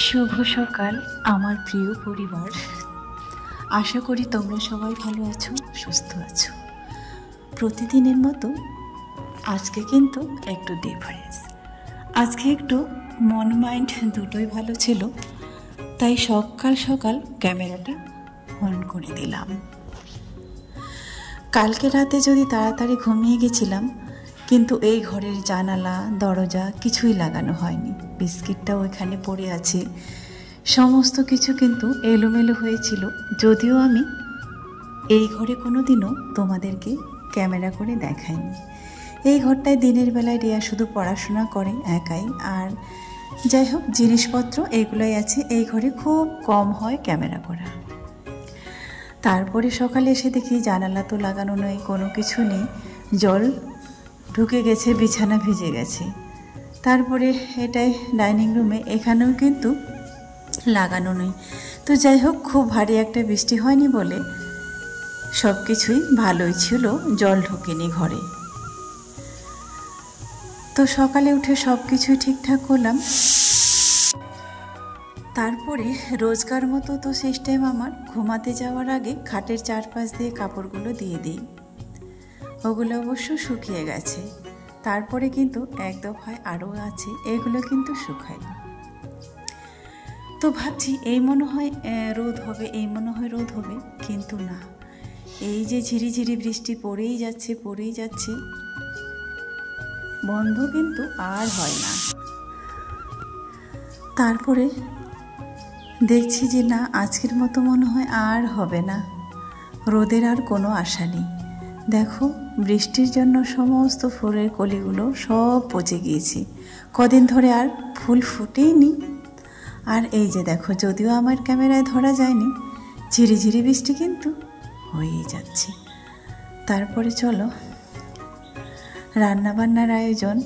শুভ সকাল আমার প্রিয় পরিবার। আশা করি তোমরা সবাই ভালো আছো, সুস্থ আছো। প্রতিদিনের মতো আজকে কিন্তু একটু ডিফারেন্স। আজকে একটু মন মাইন্ড দুটোই ভালো ছিল, তাই সকাল সকাল ক্যামেরাটা অন করে দিলাম। কালকে রাতে যদি তাড়াতাড়ি ঘুমিয়ে গেছিলাম, কিন্তু এই ঘরের জানালা দরজা কিছুই লাগানো হয়নি। বিস্কিটটা ওইখানে পড়ে আছে, সমস্ত কিছু কিন্তু এলোমেলো হয়েছিল। যদিও আমি এই ঘরে কোনো দিনও তোমাদেরকে ক্যামেরা করে দেখাইনি। এই ঘরটায় দিনের বেলায় রিয়া শুধু পড়াশোনা করে একাই, আর যাই হোক জিনিসপত্র এগুলোই আছে। এই ঘরে খুব কম হয় ক্যামেরা করা। তারপরে সকালে এসে দেখি জানালা তো লাগানো নেই, কোনো কিছু নেই, জল ঢুকে গেছে, বিছানা ভিজে গেছে। তারপরে এটাই ডাইনিং রুমে, এখানেও কিন্তু লাগানো নেই। তো যাই হোক খুব ভারী একটা বৃষ্টি হয়নি বলে সব কিছুই ভালোই ছিল, জল ঢোকেনি ঘরে। তো সকালে উঠে সব কিছুই ঠিকঠাক করলাম। তারপরে রোজকার মতো তো সিস্টেম আমার, ঘুমাতে যাওয়ার আগে খাটের চারপাশ দিয়ে কাপড়গুলো দিয়ে দিই। ওগুলো অবশ্য শুকিয়ে গেছে। তারপরে কিন্তু এক দফায় আরও আছে, এগুলো কিন্তু শুকায়নি। তো ভাবছি এই মনে হয় রোদ হবে, এই মনে হয় রোদ হবে, কিন্তু না, এই যে ঝিরিঝিরি বৃষ্টি পড়েই যাচ্ছে, বন্ধ কিন্তু আর হয় না। তারপরে দেখছি যে না, আজকের মতো মনে হয় আর হবে না, রোদের আর কোনো আশা নেই। দেখো বৃষ্টির জন্য সমস্ত ফুলের কলিগুলো সব পচে গিয়েছে, কদিন ধরে আর ফুল ফুটেইনি। আর এই যে দেখো, যদিও আমার ক্যামেরায় ধরা যায়নি, ঝিরিঝিরি বৃষ্টি কিন্তু হয়েই যাচ্ছে। তারপরে চলো রান্নাবান্নার আয়োজন।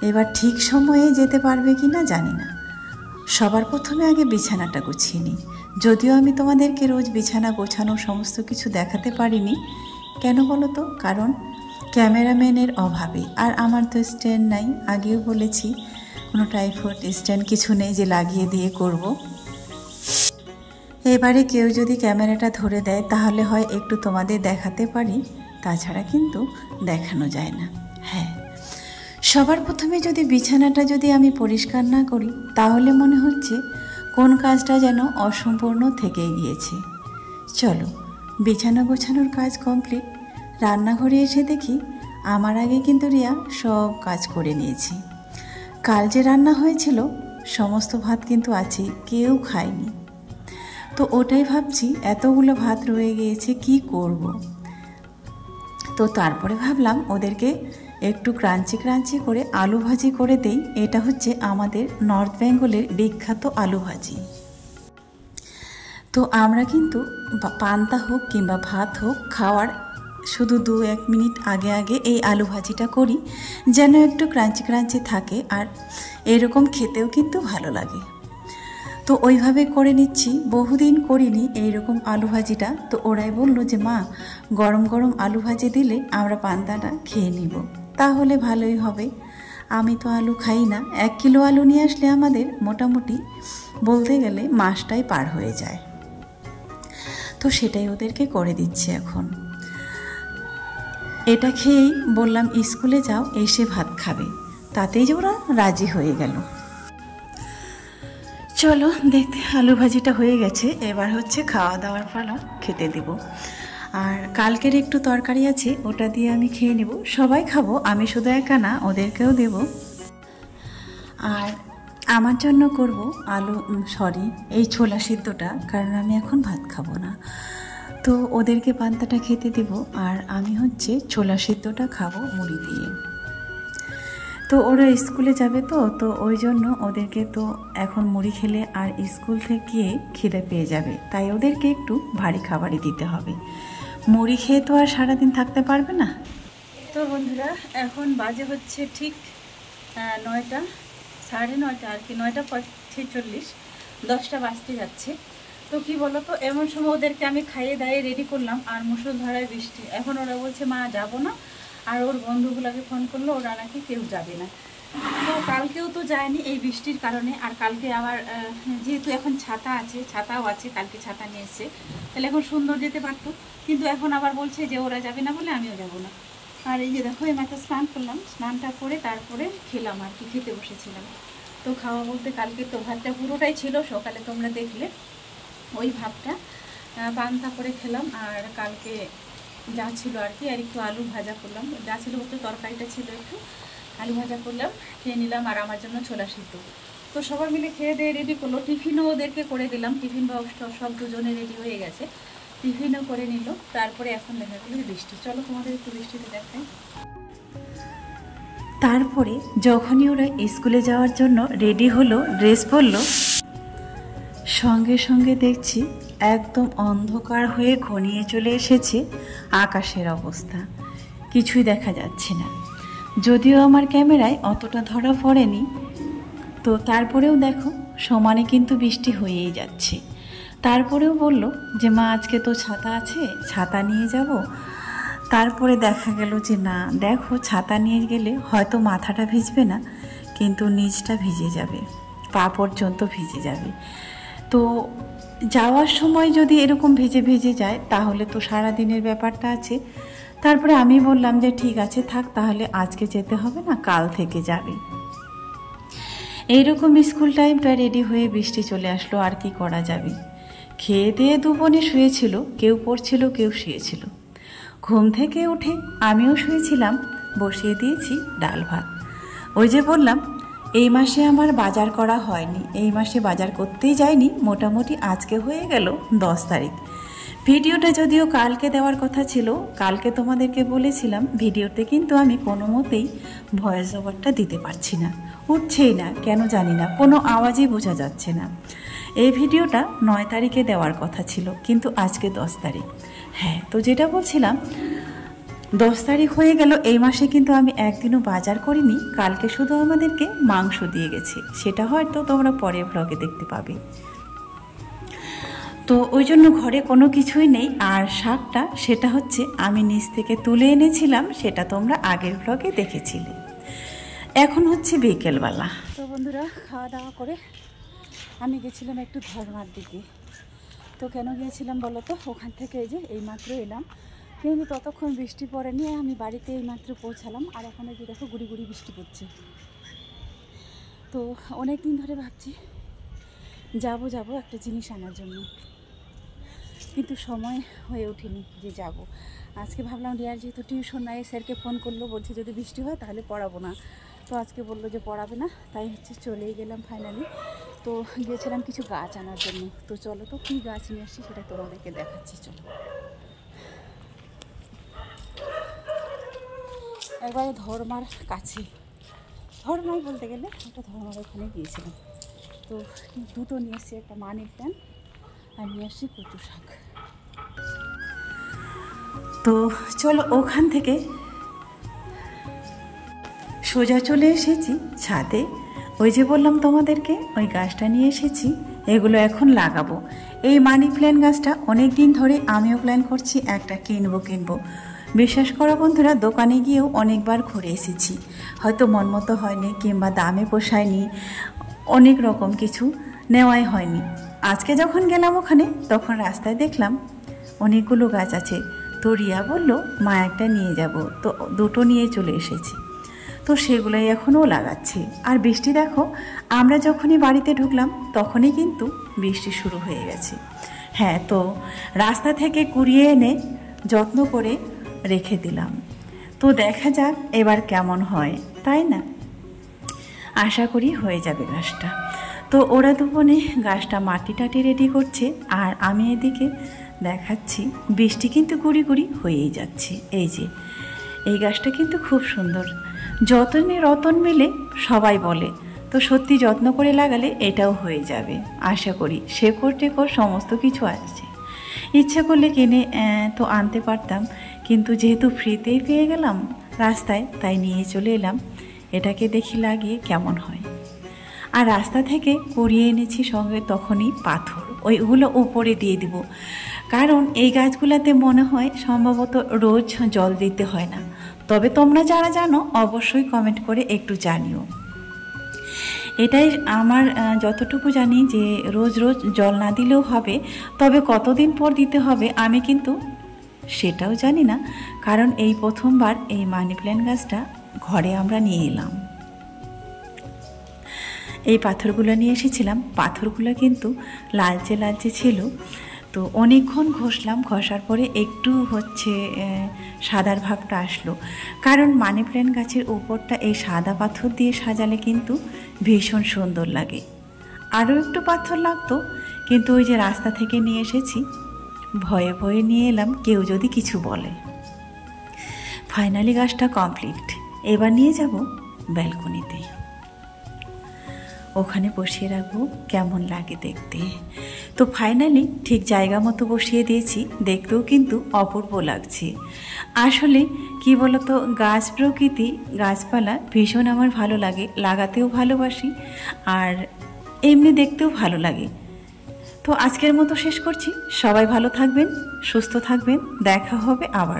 এবার ঠিক সময়ে যেতে পারবে কি না জানি না। সবার প্রথমে আগে বিছানাটা গুছিয়ে নিই। যদিও আমি তোমাদেরকে রোজ বিছানা গোছানো সমস্ত কিছু দেখাতে পারিনি, কেন বলো তো? কারণ ক্যামেরাম্যানের অভাবে। আর আমার তো স্ট্যান্ড নাই, আগেও বলেছি, কোনো ট্রাইপড স্ট্যান্ড কিছু নেই যে লাগিয়ে দিয়ে করব। এবারে কেউ যদি ক্যামেরাটা ধরে দেয় তাহলে হয় একটু তোমাদের দেখাতে পারি, তাছাড়া কিন্তু দেখানো যায় না। হ্যাঁ, সবার প্রথমে যদি বিছানাটা যদি আমি পরিষ্কার না করি, তাহলে মনে হচ্ছে কোন কাজটা যেন অসম্পূর্ণ থেকে গিয়েছে। চলো বিছানা গোছানোর কাজ কমপ্লিট। রান্নাঘরে এসে দেখি আমার আগে কিন্তু রিয়া সব কাজ করে নিয়েছি। কাল যে রান্না হয়েছিল সমস্ত ভাত কিন্তু আছে, কেউ খায়নি। তো ওটাই ভাবছি, এতগুলো ভাত রয়ে গিয়েছে, কি করব। তো তারপরে ভাবলাম ওদেরকে একটু ক্রাঞ্চি করে আলু ভাজি করে দেই। এটা হচ্ছে আমাদের নর্থ বেঙ্গলের বিখ্যাত আলু ভাজি। তো আমরা কিন্তু পান্তা হোক কিংবা ভাত হোক, খাওয়ার শুধু 2-1 মিনিট আগে এই আলু ভাজিটা করি, যেন একটু ক্রাঞ্চি থাকে, আর এরকম খেতেও কিন্তু ভালো লাগে। তো ওইভাবে করে নিচ্ছি, বহুদিন করিনি এইরকম আলু ভাজিটা। তো ওরাই বললো যে মা, গরম গরম আলু ভাজি দিলে আমরা পান্তাটা খেয়ে নিব, তাহলে ভালোই হবে। আমি তো আলু খাই না, 1 কিলো আলু নিয়ে আসলে আমাদের মোটামুটি বলতে গেলে মাসটাই পার হয়ে যায়। তো সেটাই ওদেরকে করে দিচ্ছি এখন। এটা খেয়েই বললাম স্কুলে যাও, এসে ভাত খাবে, তাতেই যে ওরা রাজি হয়ে গেল। চলো দেখতে, আলু ভাজিটা হয়ে গেছে, এবার হচ্ছে খাওয়া দাওয়ার পালা, খেতে দেব। আর কালকের একটু তরকারি আছে, ওটা দিয়ে আমি খেয়ে নেব। সবাই খাবো, আমি শুধু একা না, ওদেরকেও দেব। আর আমার জন্য করব এই ছোলা সিদ্ধটা, কারণ আমি এখন ভাত খাবো না। তো ওদেরকে পান্তাটা খেতে দেব, আর আমি হচ্ছে ছোলা সিদ্ধটা খাবো মুড়ি দিয়ে। তো ওরা স্কুলে যাবে, তো ওই জন্য ওদেরকে তো এখন মুড়ি খেলে আর স্কুল থেকে খিদে পেয়ে যাবে, তাই ওদেরকে একটু ভারী খাবারই দিতে হবে। মুড়ি খেয়ে তো আর সারাদিন থাকতে পারবে না। তো বন্ধুরা, এখন বাজে হচ্ছে ঠিক 9টা, 9:30 আর কি, 9:46, 10টা বাজতে যাচ্ছে। তো কি বলো তো, এমন সময় ওদেরকে আমি খাইয়ে দাইয়ে রেডি করলাম, আর মুষলধারায় বৃষ্টি। এখন ওরা বলছে মা যাব না, আর ওর বন্ধুগুলোকে ফোন করলো, ওরা নাকি কেউ যাবে না। তো কালকেও তো যায়নি এই বৃষ্টির কারণে, আর কালকে আবার যেহেতু এখন ছাতা আছে, ছাতাও আছে, কালকে ছাতা নিয়ে এসছে, তাহলে এখন সুন্দর যেতে পারতো, কিন্তু এখন আবার বলছে যে ওরা যাবে না বলে আমিও যাব না। আর এই যে দেখো এই মাথা স্নান করলাম, স্নানটা করে তারপরে খেলাম আর কি, খেতে বসেছিলাম। তো খাওয়া বলতে কালকে তো ভাতটা পুরোটাই ছিল, সকালে তোমরা দেখলে ওই ভাতটা পান্তা করে খেলাম, আর কালকে যা ছিল আর কি, আর একটু আলু ভাজা করলাম, যা ছিল বলতে তরকারিটা ছিল, একটু আলু ভাজা করলাম, খেয়ে নিলাম, আর আমার জন্য ছোলা সিদ্ধ। তো সবাই মিলে খেয়ে দিয়ে রেডি করলো, টিফিনও ওদেরকে করে দিলাম, টিফিন বক্সটা সব দুজনে রেডি হয়ে গেছে, টিফিনও করে নিল। তারপরে এখন দেখা গেল বৃষ্টি, চলো তোমাদের একটু বৃষ্টিতে দেখাই। তারপরে যখনই ওরা স্কুলে যাওয়ার জন্য রেডি হলো, ড্রেস পরলো, সঙ্গে সঙ্গে দেখছি একদম অন্ধকার হয়ে ঘনিয়ে চলে এসেছে আকাশের অবস্থা, কিছুই দেখা যাচ্ছে না। যদিও আমার ক্যামেরায় অতটা ধরা পড়েনি, তো তারপরেও দেখো সমানে কিন্তু বৃষ্টি হয়েই যাচ্ছে। তারপরেও বলল যে মা আজকে তো ছাতা আছে, ছাতা নিয়ে যাব। তারপরে দেখা গেল যে না, দেখো ছাতা নিয়ে গেলে হয়তো মাথাটা ভিজবে না, কিন্তু নিচটা ভিজে যাবে, পা পর্যন্ত ভিজে যাবে। তো যাওয়ার সময় যদি এরকম ভিজে ভিজে যায় তাহলে তো সারা দিনের ব্যাপারটা আছে। তারপরে আমি বললাম যে ঠিক আছে থাক, তাহলে আজকে যেতে হবে না, কাল থেকে যাবে। এইরকম স্কুল টাইমটা রেডি হয়ে বৃষ্টি চলে আসলো, আর কি করা যাবে। খেয়ে দিয়ে দুবনে শুয়েছিল, কেউ পড়ছিল কেউ শুয়েছিল। ঘুম থেকে উঠে আমিও শুয়েছিলাম, বসিয়ে দিয়েছি ডাল ভাত। ওই যে বললাম এই মাসে আমার বাজার করা হয়নি, এই মাসে বাজার করতেই যায়নি, মোটামুটি আজকে হয়ে গেল 10 তারিখ। ভিডিওটা যদিও কালকে দেওয়ার কথা ছিল, কালকে তোমাদেরকে বলেছিলাম ভিডিওতে, কিন্তু আমি কোনো মতেই ভয়েস ওভারটা দিতে পারছি না, উঠছেই না কেন জানি না, কোনো আওয়াজই বোঝা যাচ্ছে না। এই ভিডিওটা 9 তারিখে দেওয়ার কথা ছিল, কিন্তু আজকে 10 তারিখ। হ্যাঁ, তো যেটা বলছিলাম 10 তারিখ হয়ে গেল, এই মাসে কিন্তু আমি একদিনও বাজার করিনি। কালকে শুধু আমাদেরকে মাংস দিয়ে গেছে, সেটা হয়তো তোমরা পরের ব্লগে দেখতে পাবে। তো ওই জন্য ঘরে কোনো কিছুই নেই। আর শাকটা সেটা হচ্ছে আমি নিচ থেকে তুলে এনেছিলাম, সেটা তোমরা আগের ব্লগে দেখেছিলে। এখন হচ্ছে বিকেলবেলা। তো বন্ধুরা খাওয়া দাওয়া করে আমি গেছিলাম একটু ধর্মার দিকে। তো কেন গিয়েছিলাম বলো তো, ওখান থেকে এই যে এইমাত্র এলাম, কিন্তু ততক্ষণ বৃষ্টি পড়েনি, আমি বাড়িতে এইমাত্র পৌঁছালাম, আর এখন এই যে দেখো গুড়ি গুড়ি বৃষ্টি পড়ছে। তো অনেক দিন ধরে ভাবছি যাব একটা জিনিস আনার জন্য, কিন্তু সময় হয়ে ওঠেনি যে যাব। আজকে ভাবলাম রিয়ার যেহেতু টিউশন নাই, স্যারকে ফোন করলো, বলছে যদি বৃষ্টি হয় তাহলে পড়াবো না। তো আজকে বললো যে পড়াবে না, তাই হচ্ছে চলেই গেলাম ফাইনালি। তো গিয়েছিলাম কিছু গাছ আনার জন্য। তো চলো তো কী গাছ নিয়ে আসছি সেটা তোমাদেরকে দেখাচ্ছি। চলো একবারে ধর্মার কাছে, ধর্মাই বলতে গেলে একটা ধর্মার ওখানে গিয়েছিলাম। তো দুটো নিয়ে এসছি, একটা মানি প্ল্যান্ট আর নিয়ে আসছি কচু শাক। তো চলো ওখান থেকে সোজা চলে এসেছি ছাদে। ওই যে বললাম তোমাদেরকে ওই গাছটা নিয়ে এসেছি, এগুলো এখন লাগাবো। এই মানি প্ল্যান্ট গাছটা অনেক দিন ধরে আমিও প্ল্যান করছি একটা কিনবো। বিশ্বাস করো বন্ধুরা, দোকানে গিয়েও অনেকবার ঘুরে এসেছি, হয়তো মন মতো হয়নি, কিংবা দামে পোষায়নি, অনেক রকম কিছু নেওয়াই হয়নি। আজকে যখন গেলাম ওখানে, তখন রাস্তায় দেখলাম অনেকগুলো গাছ আছে। তো রিয়া বলল মা একটা নিয়ে যাব, তো দুটো নিয়ে চলে এসেছি। তো সেগুলোই এখনও লাগাচ্ছি। আর বৃষ্টি দেখো, আমরা যখনই বাড়িতে ঢুকলাম তখনই কিন্তু বৃষ্টি শুরু হয়ে গেছে। হ্যাঁ, তো রাস্তা থেকে কুড়িয়ে এনে যত্ন করে রেখে দিলাম। তো দেখা যাক এবার কেমন হয়, তাই না? আশা করি হয়ে যাবে গাছটা। তো ওরা দুজনে গাছটা মাটি টাটি রেডি করছে, আর আমি এদিকে দেখাচ্ছি বৃষ্টি কিন্তু গুড়ি গুড়ি হয়েই যাচ্ছে। এই যে এই গাছটা কিন্তু খুব সুন্দর, যতনে রতন মেলে সবাই বলে। তো সত্যি যত্ন করে লাগালে এটাও হয়ে যাবে আশা করি। শেকড় টেকড় সমস্ত কিছু আছে, ইচ্ছে করলে কিনে তো আনতে পারতাম, কিন্তু যেহেতু ফ্রিতেই পেয়ে গেলাম রাস্তায়, তাই নিয়ে চলে এলাম। এটাকে দেখি লাগিয়ে কেমন হয়। আর রাস্তা থেকে কুড়িয়ে এনেছি সঙ্গে তখনই পাথর, ওইগুলো উপরে দিয়ে দিব, কারণ এই গাছগুলোতে মনে হয় সম্ভবত রোজ জল দিতে হয় না। তবে তোমরা যারা জানো অবশ্যই কমেন্ট করে একটু জানিও। এটাই আমার যতটুকু জানি যে রোজ রোজ জল না দিলেও হবে, তবে কতদিন পর দিতে হবে আমি কিন্তু সেটাও জানি না, কারণ এই প্রথমবার এই মানি প্ল্যান্ট গাছটা ঘরে আমরা নিয়ে এলাম। এই পাথরগুলো নিয়ে এসেছিলাম, পাথরগুলো কিন্তু লালচে লালচে ছিল। তো অনেকক্ষণ ঘষলাম, ঘষার পরে একটু সাদার ভাবটা আসলো, কারণ মানি প্ল্যান্ট গাছের উপরটা এই সাদা পাথর দিয়ে সাজালে কিন্তু ভীষণ সুন্দর লাগে। আরও একটু পাথর লাগতো, কিন্তু ওই যে রাস্তা থেকে নিয়ে এসেছি, ভয়ে ভয়ে নিয়ে এলাম কেউ যদি কিছু বলে। ফাইনালি গাছটা কমপ্লিট। এবার নিয়ে যাব ব্যালকনিতে, ওখানে বসিয়ে রাখবো, কেমন লাগে দেখতে। তো ফাইনালি ঠিক জায়গা মতো বসিয়ে দিয়েছি, দেখতেও কিন্তু অপূর্ব লাগছে। আসলে কি বলতো, গাছ প্রকৃতি গাছপালা ভীষণ আমার ভালো লাগে, লাগাতেও ভালোবাসি আর এমনি দেখতেও ভালো লাগে। তো আজকের মতো শেষ করছি। সবাই ভালো থাকবেন, সুস্থ থাকবেন, দেখা হবে আবার।